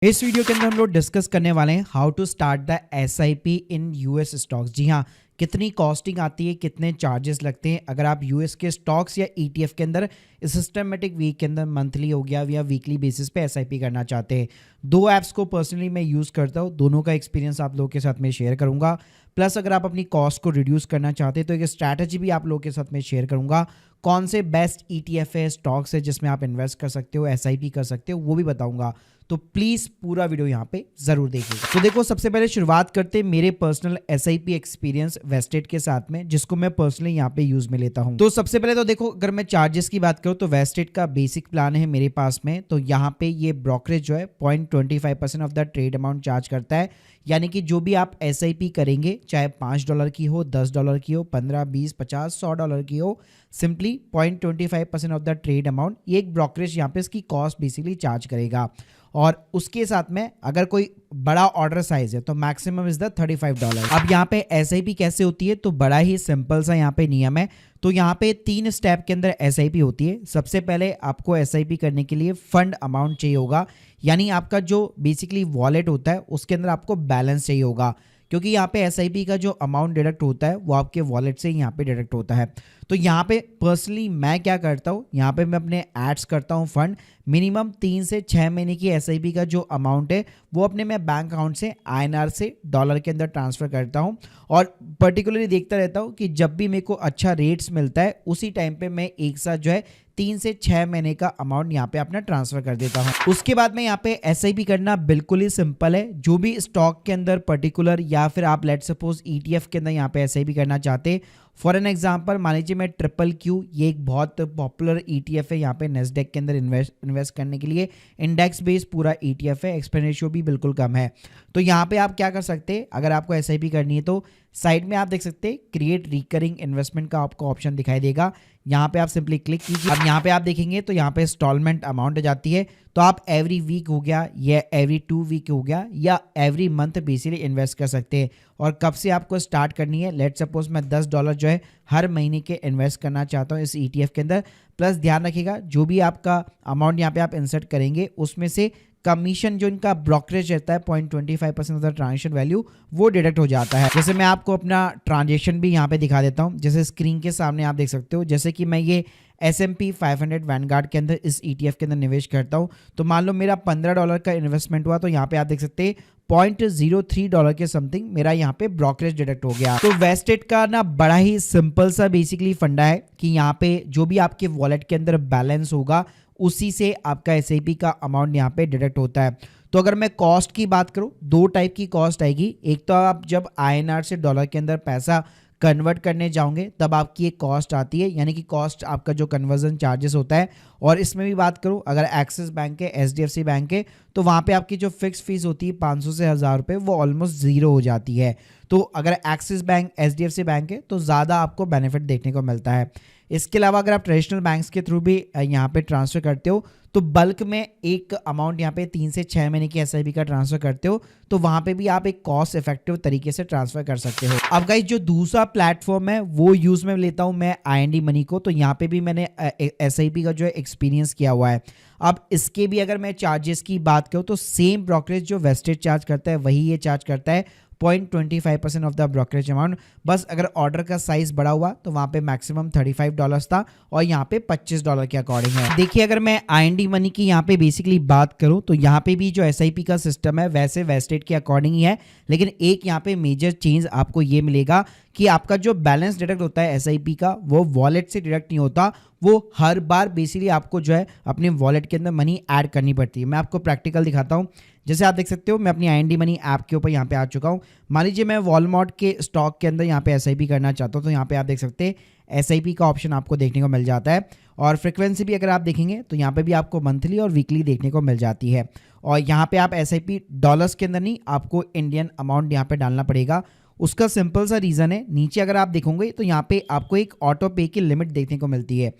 इस वीडियो के अंदर हम लोग डिस्कस करने वाले हैं how to start the SIP in US stocks. जी हाँ, कितनी कॉस्टिंग आती है, कितने चार्जेस लगते हैं अगर आप यूएस के स्टॉक्स या ईटीएफ के अंदर सिस्टमेटिक वीक के अंदर मंथली हो गया या वीकली बेसिस पे एसआईपी करना चाहते हैं। दो ऐप्स को पर्सनली मैं यूज़ करता हूँ, दोनों का एक्सपीरियंस आप लोगों के साथ में शेयर करूँगा। प्लस अगर आप अपनी कॉस्ट को रिड्यूस करना चाहते हैं तो एक स्ट्रैटेजी भी आप लोगों के साथ में शेयर करूँगा। कौन से बेस्ट ईटीएफ है, स्टॉक्स है जिसमें आप इन्वेस्ट कर सकते हो, एसआईपी कर सकते हो, वो भी बताऊँगा। तो प्लीज पूरा वीडियो यहाँ पे जरूर देखिएगा। तो देखो, सबसे पहले शुरुआत करते हैं मेरे पर्सनल एसआईपी एक्सपीरियंस वेस्टेड के साथ में, जिसको मैं पर्सनली यहाँ पे यूज में लेता हूँ। तो सबसे पहले तो देखो, अगर मैं चार्जेस की बात करूँ तो वेस्टेड का बेसिक प्लान है मेरे पास में। तो यहाँ पे ये ब्रोकरेज जो है 0.25% of the trade amount charge करता है। यानी कि जो भी आप एसआईपी करेंगे, चाहे $5 की हो, $10 की हो, 15, 20, 50, $100 की हो, simply 0.25% of the trade amount, ये एक ब्रोकरेज यहाँ पे इसकी कॉस्ट बेसिकली चार्ज करेगा। और उसके साथ में अगर कोई बड़ा ऑर्डर साइज है तो मैक्सिमम इज द $35। अब यहाँ पे एसआईपी कैसे होती है, तो बड़ा ही सिंपल सा यहाँ पे नियम है। तो यहाँ पे 3 स्टेप के अंदर एसआईपी होती है। सबसे पहले आपको एसआईपी करने के लिए फंड अमाउंट चाहिए होगा, यानी आपका जो बेसिकली वॉलेट होता है उसके अंदर आपको बैलेंस चाहिए होगा, क्योंकि यहाँ पे एसआईपी का जो अमाउंट डिडक्ट होता है वो आपके वॉलेट से यहाँ पे डिडक्ट होता है। तो यहाँ पे पर्सनली मैं क्या करता हूँ, यहाँ पे मैं अपने एड्स करता हूँ फंड। मिनिमम 3 से 6 महीने की एसआईपी का जो अमाउंट है वो अपने मैं बैंक अकाउंट से आईएनआर से डॉलर के अंदर ट्रांसफ़र करता हूँ। और पर्टिकुलरली देखता रहता हूँ कि जब भी मेरे को अच्छा रेट्स मिलता है उसी टाइम पे मैं एक साथ जो है 3 से 6 महीने का अमाउंट यहाँ पे अपना ट्रांसफर कर देता हूँ। उसके बाद में यहाँ पे एसआईपी करना बिल्कुल ही सिंपल है। जो भी स्टॉक के अंदर पर्टिकुलर या फिर आप लेट सपोज ईटीएफ के अंदर यहाँ पे एसआईपी करना चाहते हैं, फॉर एन एग्जांपल मान लीजिए मैं ट्रिपल क्यू, ये एक बहुत पॉपुलर ईटीएफ है यहाँ पे नेस्डेक के अंदर इन्वेस्ट करने के लिए। इंडेक्स बेस्ड पूरा ईटीएफ है, एक्सपेंस रेशियो भी बिल्कुल कम है। तो यहाँ पे आप क्या कर सकते हैं, अगर आपको एसआईपी करनी है तो साइड में आप देख सकते हैं क्रिएट रिकरिंग इन्वेस्टमेंट का आपको ऑप्शन दिखाई देगा। यहाँ पे आप सिंपली क्लिक कीजिए। अब यहाँ पे आप देखेंगे तो यहाँ पे इंस्टॉलमेंट अमाउंट आ जाती है। तो आप एवरी वीक हो गया या एवरी 2 वीक हो गया या एवरी मंथ बेसिकली इन्वेस्ट कर सकते हैं। और कब से आपको स्टार्ट करनी है, लेट सपोज मैं $10 जो है हर महीने के इन्वेस्ट करना चाहता हूँ इस ईटीएफ के अंदर। प्लस ध्यान रखिएगा जो भी आपका अमाउंट यहाँ पे आप इंसर्ट करेंगे उसमें से कमीशन जो इनका ब्रोकरेज रहता है 0.25% ऑफ द ट्रांजेक्शन वैल्यू वो डिडक्ट हो जाता है। जैसे मैं आपको अपना ट्रांजेक्शन भी यहाँ पे दिखा देता हूँ, जैसे स्क्रीन के सामने आप देख सकते हो। जैसे कि मैं ये S&P 500 वैनगार्ड के अंदर इस ETF के अंदर निवेश करता हूँ, तो मान लो मेरा $15 का इन्वेस्टमेंट हुआ, तो यहाँ पे आप देख सकते हैं $0.03 के समथिंग मेरा यहाँ पे ब्रोकरेज डिडक्ट हो गया। तो वेस्टेड का ना बड़ा ही सिंपल सा बेसिकली फंडा है कि यहाँ पे जो भी आपके वॉलेट के अंदर बैलेंस होगा उसी से आपका एसआईपी का अमाउंट यहाँ पे डिडक्ट होता है। तो अगर मैं कॉस्ट की बात करूँ, 2 टाइप की कॉस्ट आएगी। एक तो आप जब आईएनआर से डॉलर के अंदर पैसा कन्वर्ट करने जाओगे तब आपकी एक कॉस्ट आती है, यानी कि कॉस्ट आपका जो कन्वर्जन चार्जेस होता है। और इसमें भी बात करूं, अगर एक्सिस बैंक है, एचडीएफसी बैंक है, तो वहाँ पे आपकी जो फिक्स फीस होती है 500 से 1000 रुपये, वो ऑलमोस्ट ज़ीरो हो जाती है। तो अगर एक्सिस बैंक, एचडीएफसी बैंक है तो ज़्यादा आपको बेनिफिट देखने को मिलता है। इसके अलावा अगर आप ट्रेडिशनल बैंक्स के थ्रू भी यहाँ पे ट्रांसफ़र करते हो तो बल्क में एक अमाउंट यहाँ पे 3 से 6 महीने की एसआईपी का ट्रांसफ़र करते हो, तो वहाँ पे भी आप एक कॉस्ट इफेक्टिव तरीके से ट्रांसफ़र कर सकते हो। अब गाइस, जो दूसरा प्लेटफॉर्म है वो यूज़ में लेता हूँ मैं IND मनी को। तो यहाँ पे भी मैंने एसआईपी का जो है एक्सपीरियंस किया हुआ है। अब इसके भी अगर मैं चार्जेस की बात करूँ तो सेम ब्रोकरेज जो वेस्टेड चार्ज करता है वही ये चार्ज करता है, 0.25% ऑफ द ब्रोकरेज अमाउंट। बस अगर ऑर्डर का साइज बड़ा हुआ तो वहाँ पे मैक्सिमम $35 था और यहाँ पे $25 के अकॉर्डिंग है। देखिए, अगर मैं IND मनी की यहाँ पे बेसिकली बात करूँ तो यहाँ पे भी जो एसआईपी का सिस्टम है वैसे वेस्टेड के अकॉर्डिंग ही है, लेकिन एक यहाँ पे मेजर चेंज आपको ये मिलेगा कि आपका जो बैलेंस डिडक्ट होता है एसआईपी का वो वॉलेट से डिडक्ट नहीं होता, वो हर बार बेसिकली आपको जो है अपने वॉलेट के अंदर मनी ऐड करनी पड़ती है। मैं आपको प्रैक्टिकल दिखाता हूँ। जैसे आप देख सकते हो मैं अपनी IND मनी ऐप के ऊपर यहाँ पे आ चुका हूँ। मान लीजिए मैं वॉलमार्ट के स्टॉक के अंदर यहाँ पे एसआईपी करना चाहता हूँ, तो यहाँ पे आप देख सकते हैं एसआईपी का ऑप्शन आपको देखने को मिल जाता है। और फ्रिक्वेंसी भी अगर आप देखेंगे तो यहाँ पे भी आपको मंथली और वीकली देखने को मिल जाती है। और यहाँ पे आप एसआईपी डॉलर्स के अंदर नहीं, आपको इंडियन अमाउंट यहाँ पे डालना पड़ेगा। उसका सिंपल सा रीज़न है, नीचे अगर आप देखोगे तो यहाँ पे आपको एक ऑटो पे की लिमिट देखने को मिलती है।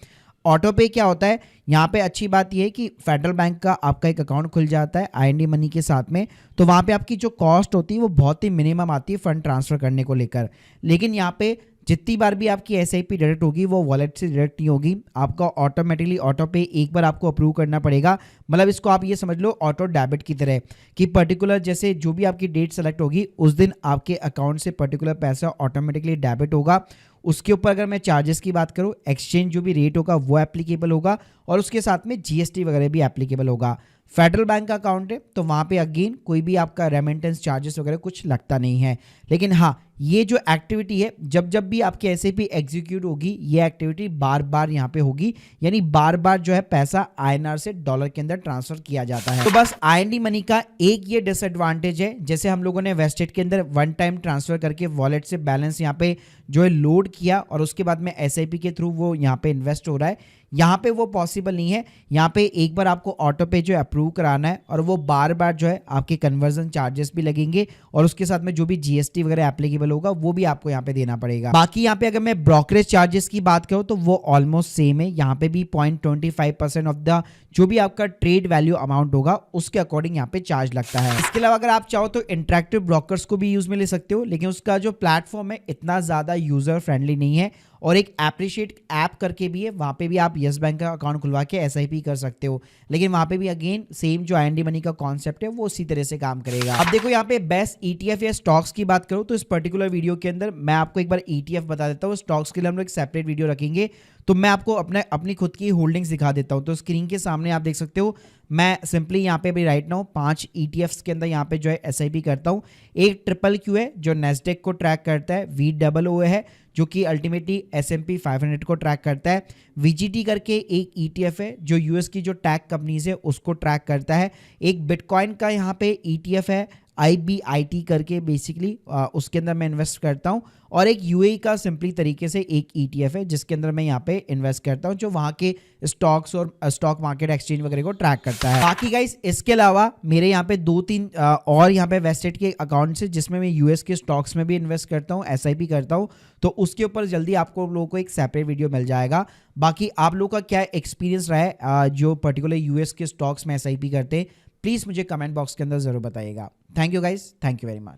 ऑटो पे क्या होता है, यहाँ पे अच्छी बात यह है कि फेडरल बैंक का आपका एक अकाउंट खुल जाता है IND मनी के साथ में, तो वहाँ पे आपकी जो कॉस्ट होती है वो बहुत ही मिनिमम आती है फंड ट्रांसफ़र करने को लेकर। लेकिन यहाँ पे जितनी बार भी आपकी SIP डायरेक्ट होगी वो वॉलेट से डायरेक्ट नहीं होगी, आपका ऑटोमेटिकली ऑटो पे एक बार आपको अप्रूव करना पड़ेगा। मतलब इसको आप ये समझ लो ऑटो डेबिट की तरह कि पर्टिकुलर जैसे जो भी आपकी डेट सेलेक्ट होगी उस दिन आपके अकाउंट से पर्टिकुलर पैसा ऑटोमेटिकली डेबिट होगा। उसके ऊपर अगर मैं चार्जेस की बात करूँ, एक्सचेंज जो भी रेट होगा वो एप्लीकेबल होगा और उसके साथ में GST वगैरह भी एप्लीकेबल होगा। फेडरल बैंक का अकाउंट है तो वहाँ पे अगेन कोई भी आपका रेमिटेंस चार्जेस वगैरह कुछ लगता नहीं है। लेकिन हाँ, ये जो एक्टिविटी है जब जब भी आपकी SIP एग्जीक्यूट होगी ये एक्टिविटी बार बार यहाँ पे होगी, यानी बार बार जो है पैसा INR से डॉलर के अंदर ट्रांसफर किया जाता है। तो बस IND मनी का एक ये डिसएडवांटेज है, जैसे हम लोगों ने वेस्टेड के अंदर वन टाइम ट्रांसफर करके वॉलेट से बैलेंस यहाँ पे जो है लोड किया और उसके बाद में SIP के थ्रू वो यहाँ पे इन्वेस्ट हो रहा है, यहाँ पे वो पॉसिबल नहीं है। यहाँ पे एक बार आपको ऑटो पे जो है अप्रूव कराना है और वो बार बार जो है आपके कन्वर्जन चार्जेस भी लगेंगे और उसके साथ में जो भी GST वगैरह एप्लीकेबल होगा वो भी आपको यहाँ पे देना पड़ेगा। बाकी यहाँ पे अगर मैं ब्रोकरेज चार्जेस की बात करूँ तो वो ऑलमोस्ट सेम है, यहाँ पे भी 0.25% ऑफ द जो भी आपका ट्रेड वैल्यू अमाउंट होगा उसके अकॉर्डिंग यहाँ पे चार्ज लगता है। इसके अलावा अगर आप चाहो तो इंटरेक्टिव ब्रोकर्स को भी यूज में ले सकते हो, लेकिन उसका जो प्लेटफॉर्म है इतना ज्यादा यूजर फ्रेंडली नहीं है और एक एप्रिशिएट ऐप करके भी है, वहाँ पे भी आप यस बैंक का अकाउंट खुलवा के SIP कर सकते हो, लेकिन वहाँ पे भी अगेन सेम जो IND मनी का कॉन्सेप्ट है वो उसी तरह से काम करेगा। अब देखो यहाँ पे बेस्ट ETF या स्टॉक्स की बात करूँ तो इस पर्टिकुलर वीडियो के अंदर मैं आपको एक बार ETF बता देता हूँ, स्टॉक्स के लिए हम लोग एक सेपरेट वीडियो रखेंगे। तो मैं आपको अपनी खुद की होल्डिंग्स दिखा देता हूँ। तो स्क्रीन के सामने आप देख सकते हो मैं सिंपली यहाँ पे भी राइट नाउ 5 ETFs के अंदर यहाँ पे जो है SIP करता हूँ। एक QQQ है जो नेस्डेक को ट्रैक करता है, VOO है जो कि अल्टीमेटली S&P 500 को ट्रैक करता है, VGT करके एक ETF है जो US की जो टैग कंपनीज है उसको ट्रैक करता है, एक बिटकॉइन का यहाँ पे ETF है IBIT करके बेसिकली उसके अंदर मैं इन्वेस्ट करता हूँ, और एक UAE का सिंपली तरीके से एक ETF है जिसके अंदर मैं यहाँ पे इन्वेस्ट करता हूँ जो वहाँ के स्टॉक्स और स्टॉक मार्केट एक्सचेंज वगैरह को ट्रैक करता है। बाकी गाइस इसके अलावा मेरे यहाँ पे 2-3 और यहाँ पे वेस्टेड के अकाउंट्स है जिसमें मैं US के स्टॉक्स में भी इन्वेस्ट करता हूँ, SIP करता हूँ, तो उसके ऊपर जल्दी आपको लोगों को एक सेपरेट वीडियो मिल जाएगा। बाकी आप लोगों का क्या एक्सपीरियंस रहा है जो पर्टिकुलर US के स्टॉक्स में SIP करते हैं, प्लीज़ मुझे कमेंट बॉक्स के अंदर ज़रूर बताइएगा। Thank you guys, thank you very much.